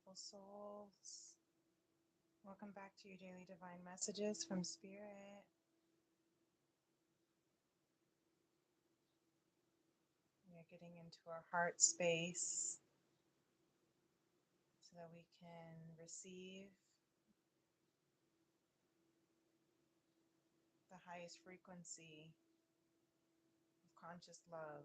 Beautiful souls. Welcome back to your daily divine messages from Spirit. We are getting into our heart space so that we can receive the highest frequency of conscious love.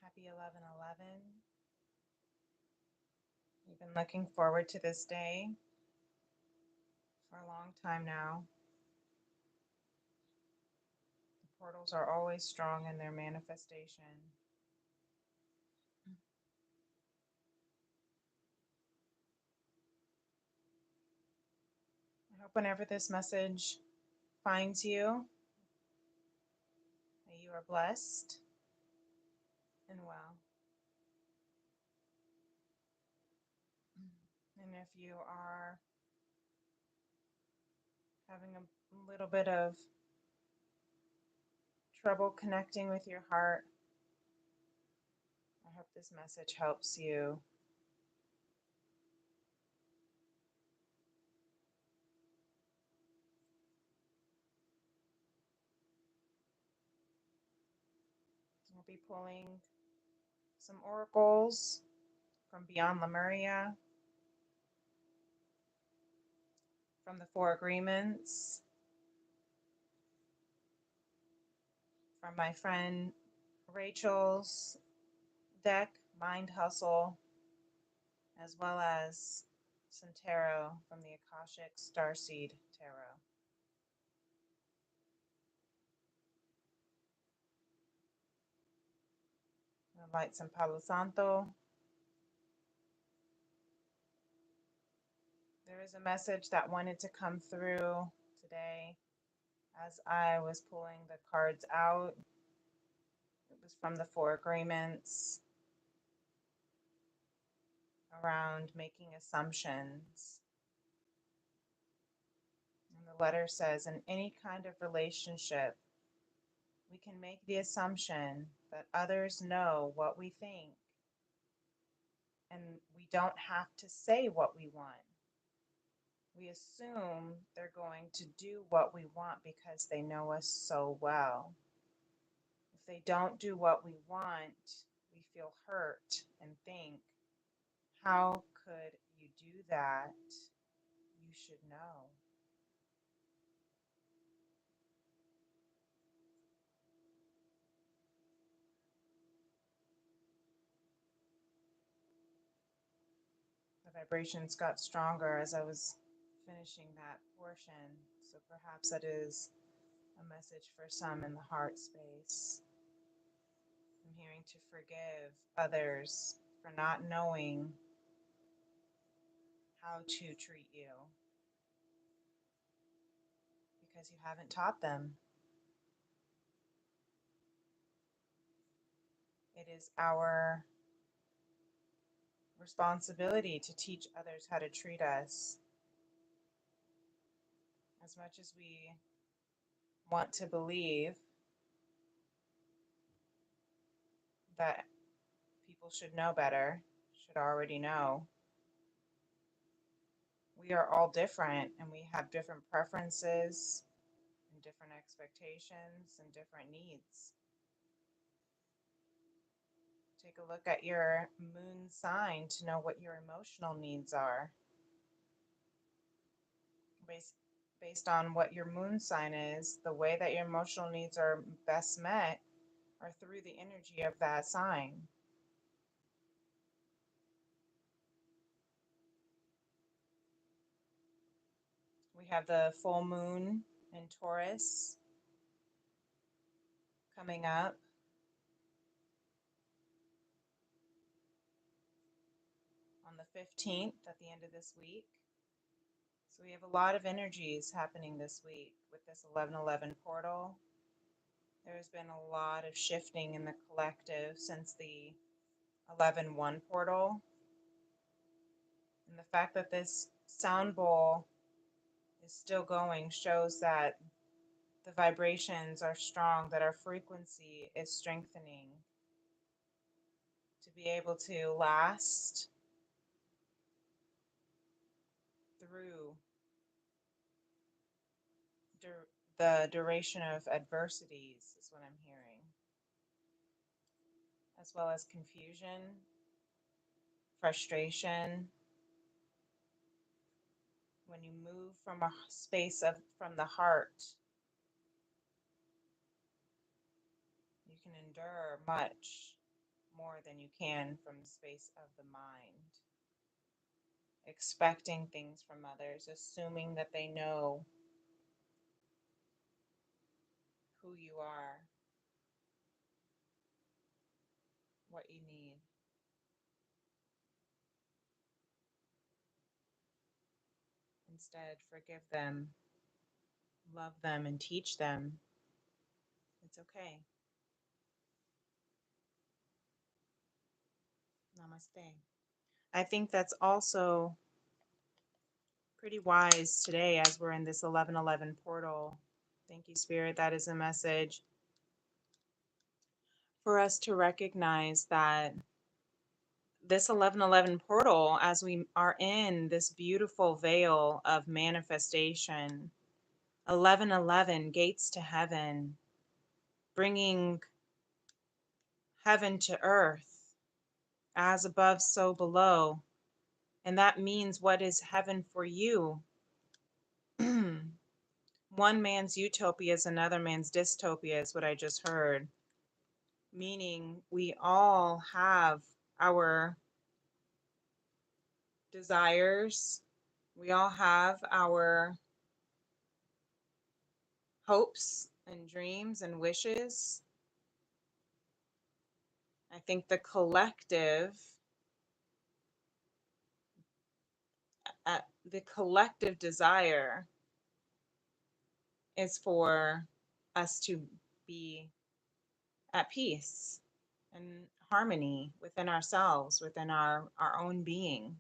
Happy 11/11. We've been looking forward to this day for a long time now. The portals are always strong in their manifestation. I hope whenever this message finds you, that you are blessed and well. And if you are having a little bit of trouble connecting with your heart, I hope this message helps you. We'll be pulling some oracles from Beyond Lemuria, from the Four Agreements, from my friend Rachel's deck, Mind Hustle, as well as some tarot from the Akashic Starseed Tarot. I'll light some Palo Santo. There is a message that wanted to come through today as I was pulling the cards out. It was from the Four Agreements around making assumptions. And the letter says, in any kind of relationship, we can make the assumption that others know what we think, and we don't have to say what we want. We assume they're going to do what we want because they know us so well. If they don't do what we want, we feel hurt and think, how could you do that? You should know. The vibrations got stronger as I was finishing that portion, so perhaps that is a message for some in the heart space. I'm hearing to forgive others for not knowing how to treat you because you haven't taught them. It is our responsibility to teach others how to treat us. As much as we want to believe that people should know better, should already know, we are all different and we have different preferences and different expectations and different needs. Take a look at your moon sign to know what your emotional needs are. Based on what your moon sign is, the way that your emotional needs are best met are through the energy of that sign. We have the full moon in Taurus coming up. On the 15th at the end of this week. So we have a lot of energies happening this week with this 11/11 portal. There's been a lot of shifting in the collective since the 11/1 portal. And the fact that this sound bowl is still going shows that the vibrations are strong, that our frequency is strengthening to be able to last through the duration of adversities, is what I'm hearing, as well as confusion, frustration. When you move from a space of from the heart, you can endure much more than you can from the space of the mind. Expecting things from others, assuming that they know who you are, what you need. Instead, forgive them, love them, and teach them it's okay. Namaste. I think that's also pretty wise today as we're in this 1111 portal. Thank you, Spirit. That is a message for us to recognize that this 1111 portal, as we are in this beautiful veil of manifestation, 1111 gates to heaven, bringing heaven to earth, as above, so below. And that means, what is heaven for you? One man's utopia is another man's dystopia, is what I just heard. Meaning, we all have our desires, we all have our hopes and dreams and wishes. I think the collective desire is for us to be at peace and harmony within ourselves, within our own being,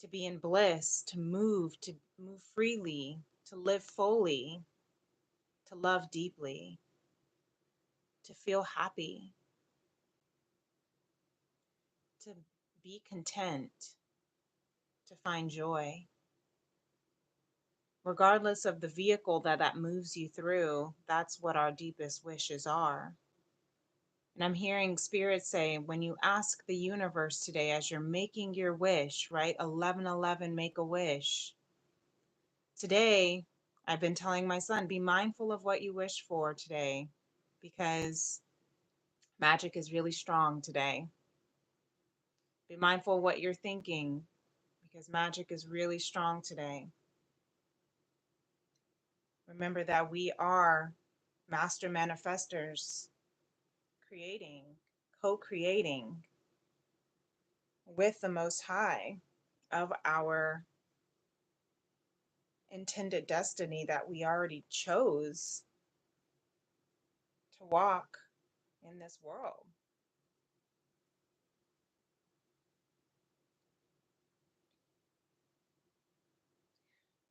to be in bliss, to move freely, to live fully, to love deeply, to feel happy, to be content, to find joy. Regardless of the vehicle that moves you through, that's what our deepest wishes are. And I'm hearing Spirit say, when you ask the universe today, as you're making your wish, right? 1111, make a wish. Today, I've been telling my son, be mindful of what you wish for today, because magic is really strong today. Be mindful of what you're thinking, because magic is really strong today. Remember that we are master manifestors, creating, co-creating with the Most High of our intended destiny that we already chose to walk in this world.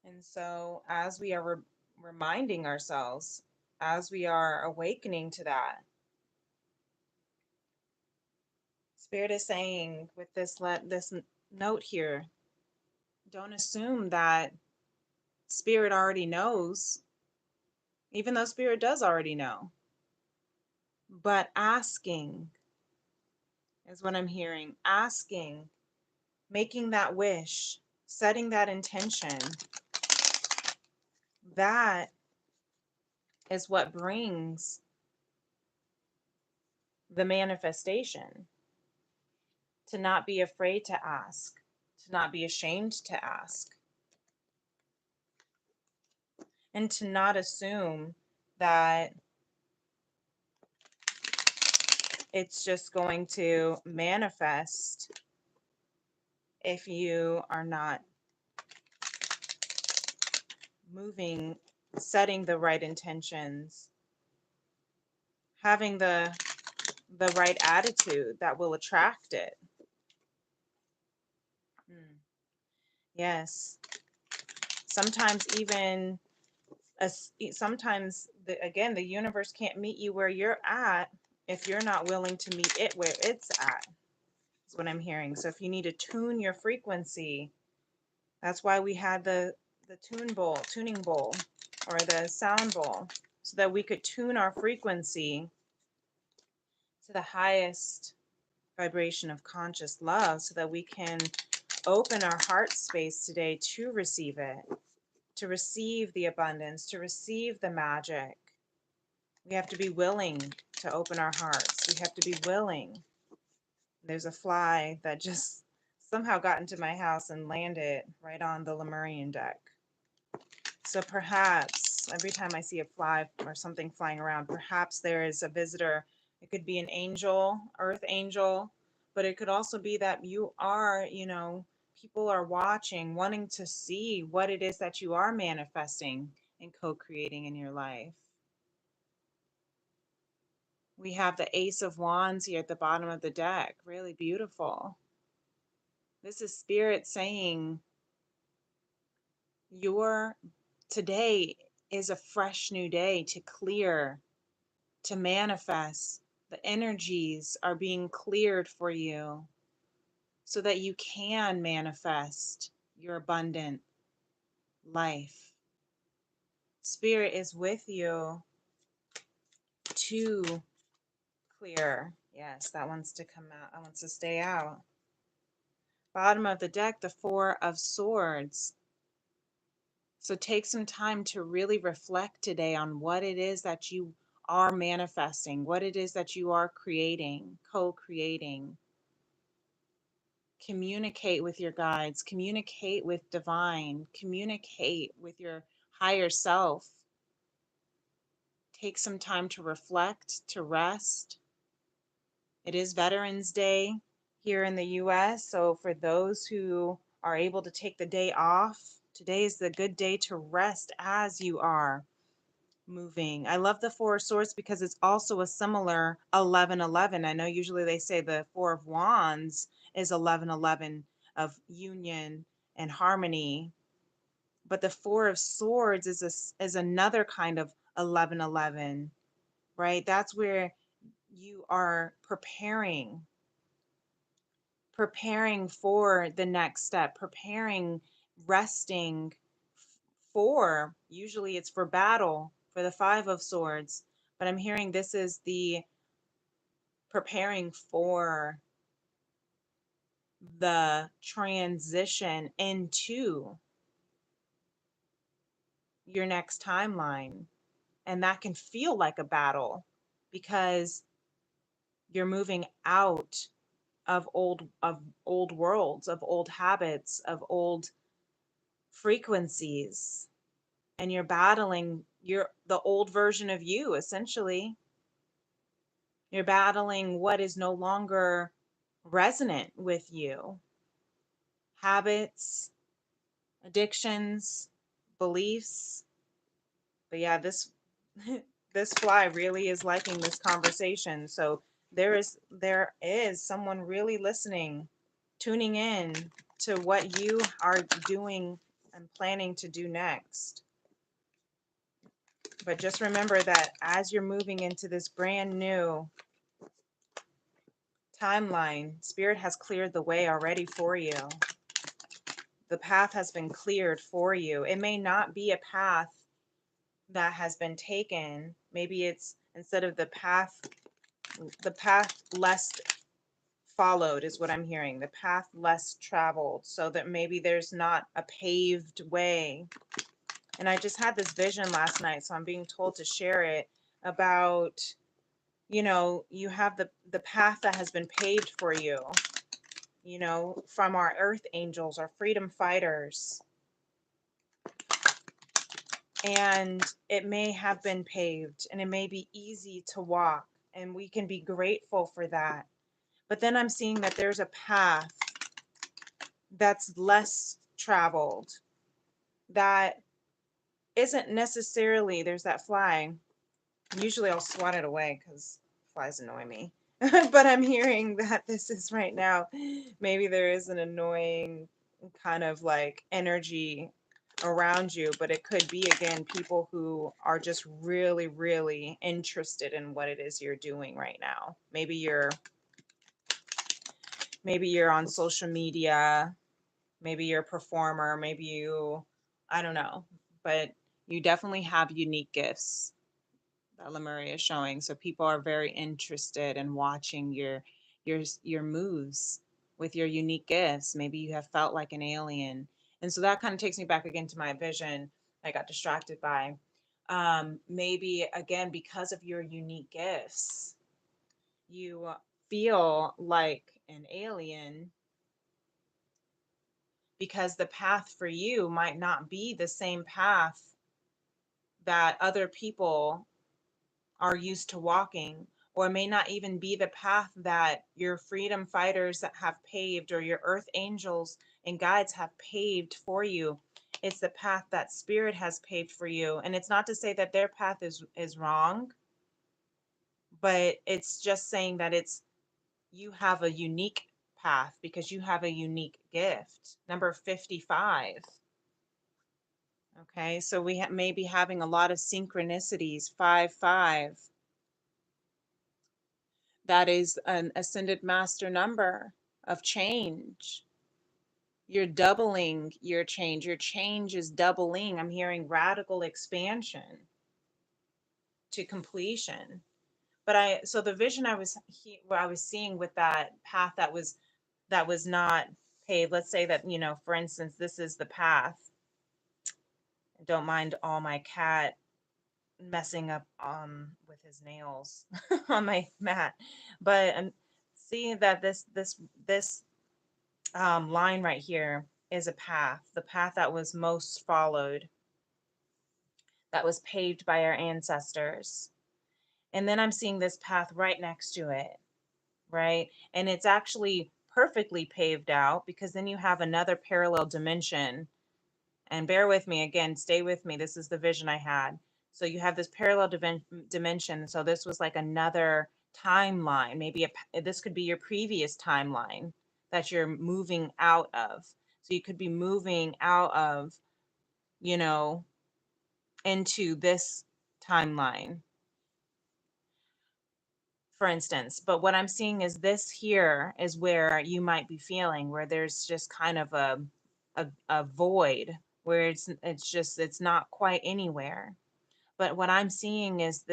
And so, as we are reminding ourselves, as we are awakening to that, Spirit is saying with this note here, don't assume that Spirit already knows, even though Spirit does already know. But asking is what I'm hearing. Asking, making that wish, setting that intention, that is what brings the manifestation. To not be afraid to ask, to not be ashamed to ask, and to not assume that it's just going to manifest if you are not moving, setting the right intentions, having the right attitude that will attract it. Yes. Sometimes even Sometimes, again, the universe can't meet you where you're at if you're not willing to meet it where it's at, is what I'm hearing. So if you need to tune your frequency, that's why we had the tuning bowl, or the sound bowl, so that we could tune our frequency to the highest vibration of conscious love, so that we can open our heart space today to receive it, to receive the abundance, to receive the magic. We have to be willing to open our hearts. We have to be willing. There's a fly that just somehow got into my house and landed right on the Lemurian deck. So perhaps every time I see a fly or something flying around, perhaps there is a visitor. It could be an angel, earth angel, but it could also be that you are, people are watching, wanting to see what it is that you are manifesting and co-creating in your life. We have the Ace of Wands here at the bottom of the deck. Really beautiful. This is Spirit saying today is a fresh new day to clear, to manifest. The energies are being cleared for you so that you can manifest your abundant life. Spirit is with you to clear. Yes, that wants to come out. That wants to stay out. Bottom of the deck, the Four of Swords. So take some time to really reflect today on what it is that you are manifesting, what it is that you are creating, co-creating. Communicate with your guides, communicate with divine, communicate with your higher self. Take some time to reflect, to rest. It is Veterans Day here in the US, so for those who are able to take the day off, today is the good day to rest as you are moving. I love the Four of Swords because it's also a similar 11:11. I know usually they say the Four of Wands is 11:11 of union and harmony, but the Four of Swords is another kind of 11:11, right? That's where you are preparing for the next step, preparing, resting for, usually it's for battle, for the Five of Swords, but I'm hearing this is the preparing for the transition into your next timeline. And that can feel like a battle because you're moving out of old worlds, of old habits, of old frequencies, and you're battling the old version of you. Essentially, you're battling what is no longer resonant with you. Habits, addictions, beliefs. But yeah, this this fly really is liking this conversation. So there is someone really listening, tuning in to what you are doing and planning to do next. But just remember that as you're moving into this brand new timeline, Spirit has cleared the way already for you. The path has been cleared for you. It may not be a path that has been taken. Maybe it's instead of the path less followed is what I'm hearing, the path less traveled, so that maybe there's not a paved way. And I just had this vision last night, so I'm being told to share it about, you have the path that has been paved for you, from our earth angels, our freedom fighters. And it may have been paved and it may be easy to walk, and we can be grateful for that. But then I'm seeing that there's a path that's less traveled, that isn't necessarily, there's that fly. Usually I'll swat it away because flies annoy me. But I'm hearing that this is right now, maybe there is an annoying kind of like energy around you, but it could be, again, people who are just really, really interested in what it is you're doing right now. Maybe you're on social media, maybe you're a performer, maybe I don't know, but you definitely have unique gifts that Lemuria is showing. So people are very interested in watching your moves with your unique gifts. Maybe you have felt like an alien. And so that kind of takes me back again to my vision I got distracted by. Maybe again, because of your unique gifts, you feel like an alien because the path for you might not be the same path that other people are used to walking, or may not even be the path that your freedom fighters that have paved, or your earth angels and guides have paved for you. It's the path that spirit has paved for you. And it's not to say that their path is wrong, but it's just saying that you have a unique path because you have a unique gift. Number 55. Okay, so we may be having a lot of synchronicities. 5, 5. That is an ascended master number of change. You're doubling your change. Your change is doubling. I'm hearing radical expansion to completion. But so the vision what I was seeing with that path that was not paved. Let's say that, for instance, this is the path. Don't mind all my cat messing up with his nails on my mat. But I'm seeing that this line right here is a path, the path that was most followed, that was paved by our ancestors. And then I'm seeing this path right next to it, right? And it's actually perfectly paved out because then you have another parallel dimension. And bear with me again, stay with me. This is the vision I had. So you have this parallel dimension. So this was like another timeline. Maybe this could be your previous timeline that you're moving out of. So you could be moving out of, into this timeline, for instance. But what I'm seeing is this here is where you might be feeling where there's just kind of a void where it's not quite anywhere. But what I'm seeing is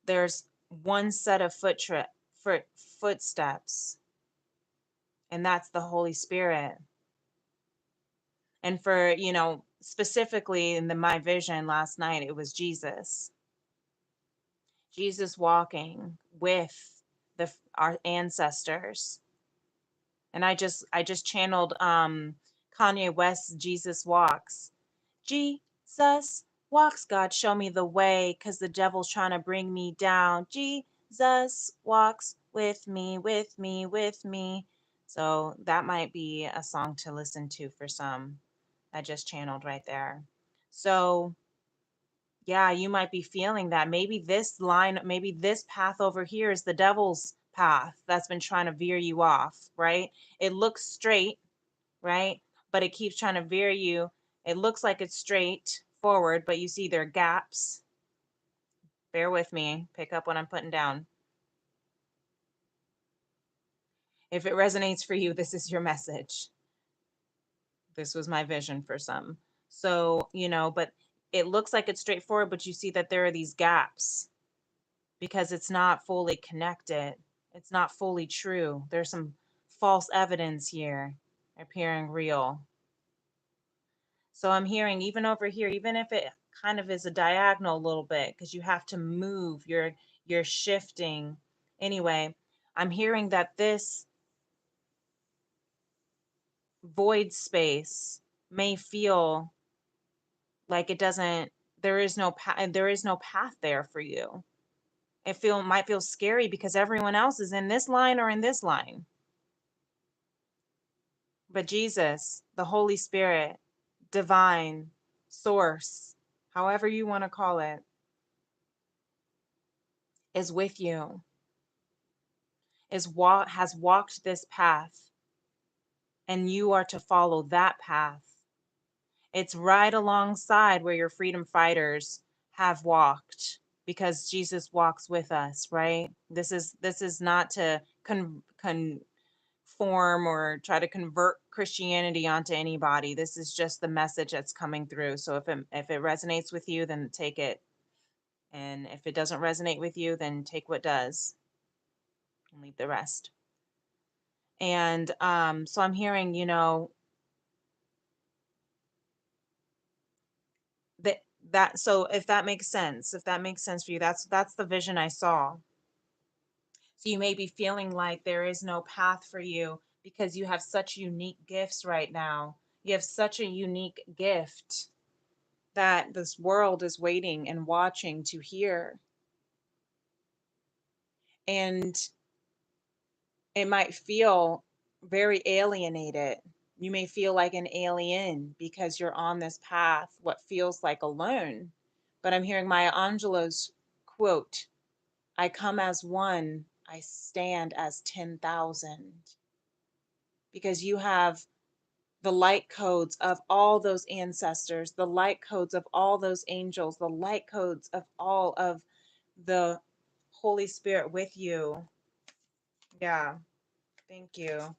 there's one set of footsteps, and that's the Holy Spirit. And for, specifically in my vision last night, it was Jesus. Jesus walking with our ancestors. And I just channeled Kanye West's Jesus Walks. Jesus walks, God, show me the way, 'cause the devil's trying to bring me down. Jesus walks with me, with me, with me. So that might be a song to listen to for some. I just channeled right there. So yeah, you might be feeling that. Maybe this path over here is the devil's path that's been trying to veer you off, right? It looks straight, right? But it keeps trying to veer you. It looks like it's straight forward, but you see there are gaps. Bear with me. Pick up what I'm putting down. If it resonates for you, this is your message. This was my vision for some. So, but it looks like it's straightforward, but you see that there are these gaps because it's not fully connected. It's not fully true. There's some false evidence here appearing real. So I'm hearing even over here, even if it kind of is a diagonal a little bit, because you have to move, you're shifting. Anyway, I'm hearing that this void space may feel like it doesn't, there is no path there for you. Might feel scary because everyone else is in this line or in this line. But Jesus, the Holy Spirit, divine source, however you want to call it, is with you, has walked this path, and you are to follow that path. It's right alongside where your freedom fighters have walked, because Jesus walks with us, right? This is not to conform or try to convert Christianity onto anybody. This is just the message that's coming through. So if it resonates with you, then take it. And if it doesn't resonate with you, then take what does and leave the rest. And so I'm hearing, that so if that makes sense, for you, that's the vision I saw. So you may be feeling like there is no path for you because you have such unique gifts right now. You have such a unique gift that this world is waiting and watching to hear. And it might feel very alienated. You may feel like an alien because you're on this path, what feels like alone. But I'm hearing Maya Angelou's quote, I come as one, I stand as 10,000. Because you have the light codes of all those ancestors, the light codes of all those angels, the light codes of all of the Holy Spirit with you. Yeah, thank you.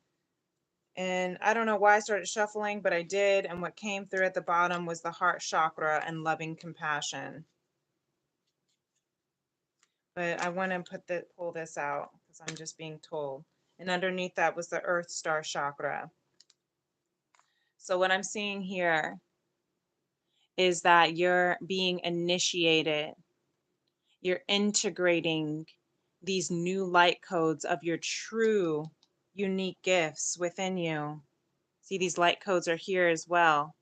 And I don't know why I started shuffling, but I did. And what came through at the bottom was the heart chakra and loving compassion. But I want to pull this out because I'm just being told. And underneath that was the earth star chakra. So what I'm seeing here is that you're being initiated. You're integrating these new light codes of your true unique gifts within you. See, these light codes are here as well.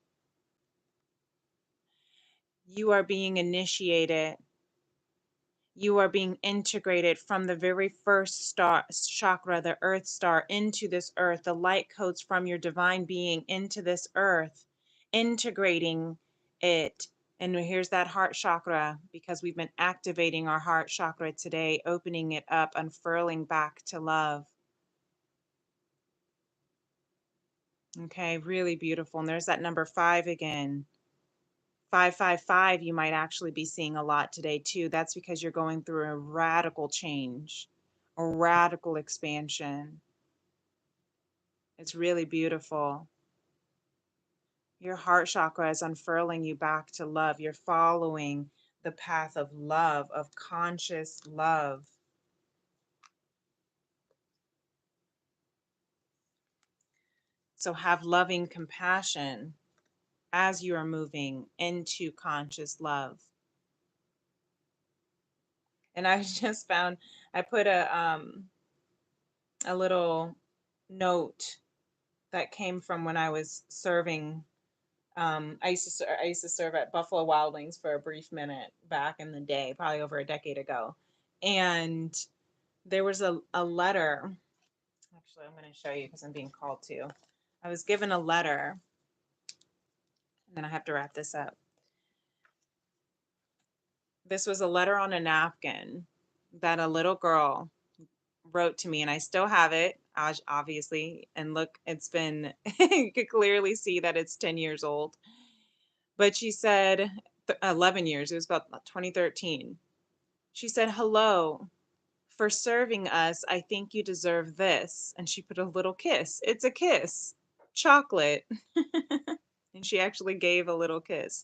You are being initiated. You are being integrated from the very first star chakra, the earth star, into this earth, the light codes from your divine being into this earth, integrating it. And here's that heart chakra, because we've been activating our heart chakra today, opening it up, unfurling back to love. Okay, really beautiful. And there's that number 5 again. 555, you might actually be seeing a lot today too. That's because you're going through a radical change, a radical expansion. It's really beautiful. Your heart chakra is unfurling you back to love. You're following the path of love, of conscious love. So have loving compassion as you are moving into conscious love. And I just found, I put a little note that came from when I was serving. I used to serve at Buffalo Wild Wings for a brief minute back in the day, probably over a decade ago. And there was a letter. Actually, I'm going to show you because I'm being called to. I was given a letter, and then I have to wrap this up. This was a letter on a napkin that a little girl wrote to me, and I still have it, obviously. And look, it's been, you could clearly see that it's 10 years old. But she said, 11 years, it was about 2013. She said, hello, for serving us, I think you deserve this. And she put a little kiss. It's a kiss, chocolate. And she actually gave a little kiss.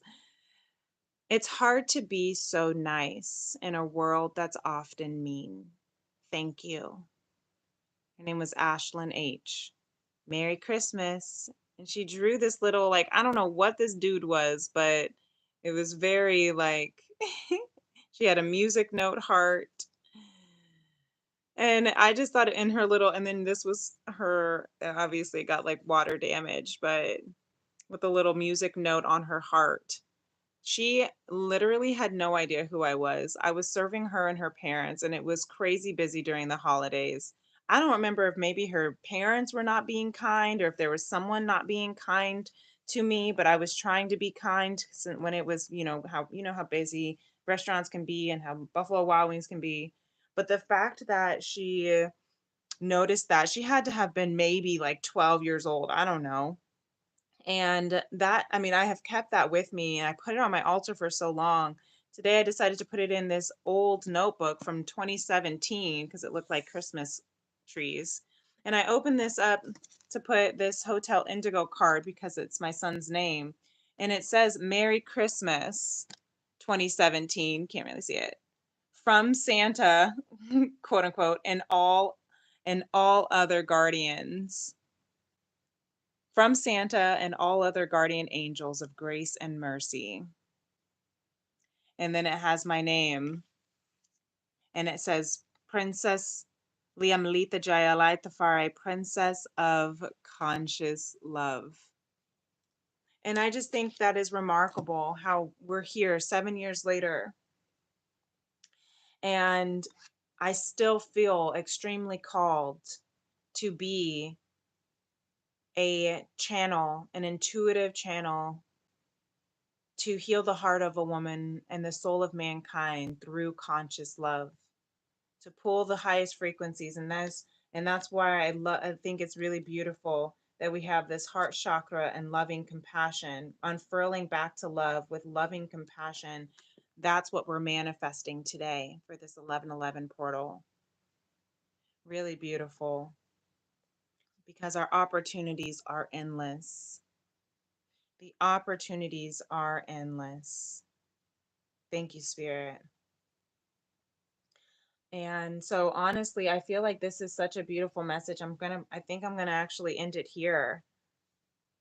It's hard to be so nice in a world that's often mean. Thank you. Her name was Ashlyn H. Merry Christmas. And she drew this little, like, I don't know what this dude was, but it was very like, she had a music note heart. And I just thought in her little, and then this was her, obviously got like water damage, but with a little music note on her heart. She literally had no idea who I was. I was serving her and her parents, and it was crazy busy during the holidays. I don't remember if maybe her parents were not being kind or if there was someone not being kind to me, but I was trying to be kind when it was, how busy restaurants can be and how Buffalo Wild Wings can be. But the fact that she noticed that, she had to have been maybe like 12 years old. I don't know. And that, I mean, I have kept that with me and I put it on my altar for so long. Today I decided to put it in this old notebook from 2017 because it looked like Christmas trees. And I opened this up to put this Hotel Indigo card because it's my son's name. And it says Merry Christmas 2017. Can't really see it. From Santa, quote unquote, and all other guardians. From Santa and all other guardian angels of grace and mercy. And then it has my name, and it says Princess Leah Jayalai Tafare, Princess of Conscious Love. And I just think that is remarkable how we're here 7 years later. And I still feel extremely called to be a channel, an intuitive channel to heal the heart of a woman and the soul of mankind through conscious love, to pull the highest frequencies. And that's why I think it's really beautiful that we have this heart chakra and loving compassion, unfurling back to love with loving compassion. That's what we're manifesting today for this 1111 portal. Really beautiful, because our opportunities are endless. The opportunities are endless. Thank you, Spirit. And so honestly, I feel like this is such a beautiful message. I think I'm gonna actually end it here.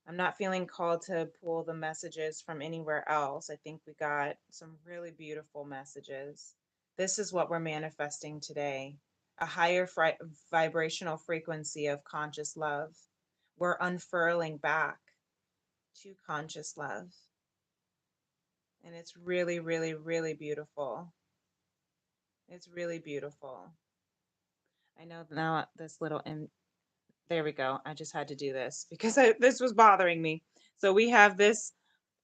I'm not feeling called to pull the messages from anywhere else. I think we got some really beautiful messages. This is what we're manifesting today, a higher vibrational frequency of conscious love. We're unfurling back to conscious love. And it's really, really, really beautiful. It's really beautiful. I know now this little there we go. I just had to do this because this was bothering me. So we have this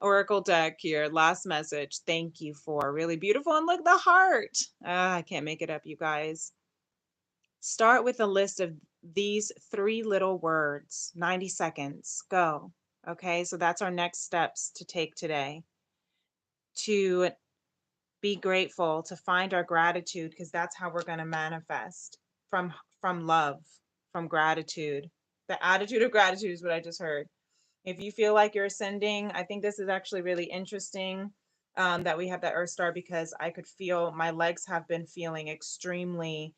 oracle deck here. Last message. Thank you for really beautiful. And look, the heart. I can't make it up, you guys. Start with a list of these 3 little words. 90 seconds. Go. Okay. So that's our next steps to take today. To be grateful, to find our gratitude, because that's how we're going to manifest from love, from gratitude. The attitude of gratitude is what I just heard. If you feel like you're ascending, I think this is actually really interesting, that we have that Earth star, because I could feel my legs have been feeling extremely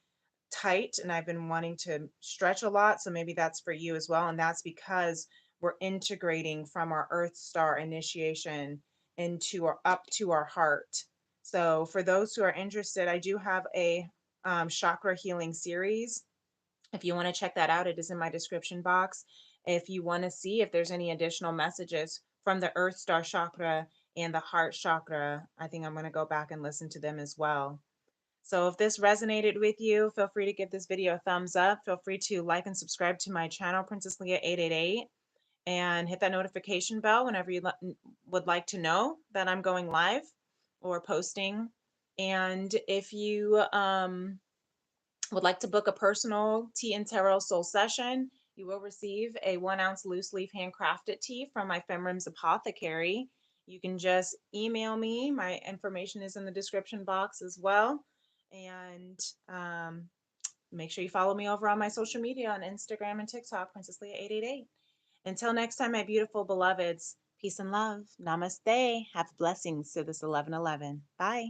tight and I've been wanting to stretch a lot. So maybe that's for you as well. And that's because we're integrating from our Earth star initiation into or up to our heart. So for those who are interested, I do have a chakra healing series. If you want to check that out, it is in my description box. If you want to see if there's any additional messages from the Earth Star Chakra and the Heart Chakra, I think I'm going to go back and listen to them as well. So if this resonated with you, feel free to give this video a thumbs up. Feel free to like and subscribe to my channel, Princess Leah 888, and hit that notification bell whenever you would like to know that I'm going live or posting. And if you would like to book a personal tea and tarot soul session, you will receive a 1-ounce loose leaf handcrafted tea from my FemRems apothecary. You can just email me. My information is in the description box as well. And make sure you follow me over on my social media on Instagram and TikTok, Princess Leah 888. Until next time, my beautiful beloveds, peace and love. Namaste. Have blessings to this 1111. Bye.